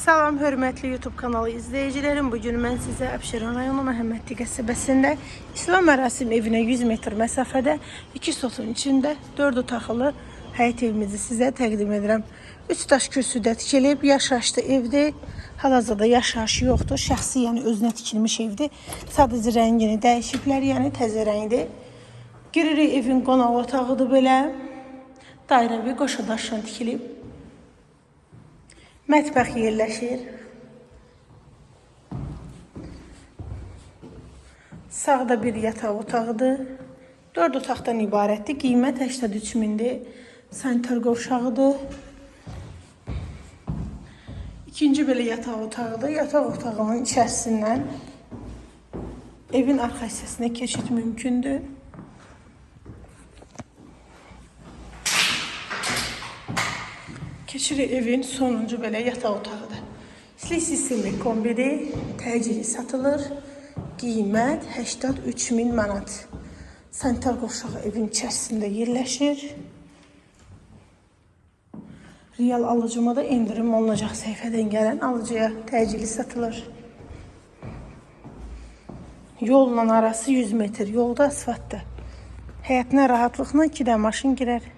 Salam hörmətli YouTube kanalı izləyicilərim. Bugün mən sizə Əbşeron rayonu Məhəmmədli qəsəbəsində İslam Mərasim evinə 100 metr məsafədə 2 sotun içində 4 otaqlı həyət evimizi sizə təqdim edirəm. 3 daş kürsüdə tikilib, yaşayışlı evdir. Hal-hazırda yaşayış yoxdur. Şəxsi, yəni özünə tikilmiş evdir. Sadəcə rəngini dəyişiblər, yəni təzə rəngdir. Giririk, evin qonaq otağıdır belə. Dairəvi qoşa daşdan tikilib. Mətbəx yerləşir. Sağda bir yataq otağıdır. 4 otaqdan ibarətdir. Qiymət 83 mindir. Sanitar qovşağıdır. İkinci belə yataq otağıdır. Yataq otağının içərisindən evin arxa hissəsinə keçid mümkündür. Keçirik evin sonuncu belə yataq otağıdır. İstilik sistemi kombini təcili satılır. Qiymət 83 min manat. Sanitar qovşağı evin içərisində yerləşir. Real alıcıma da indirim olunacaq. Səhifədən gələn alıcıya təcili satılır. Yolla arası 100 metr. Yolda asfaltdır. Həyətinə rahatlıqla 2 də maşın girər.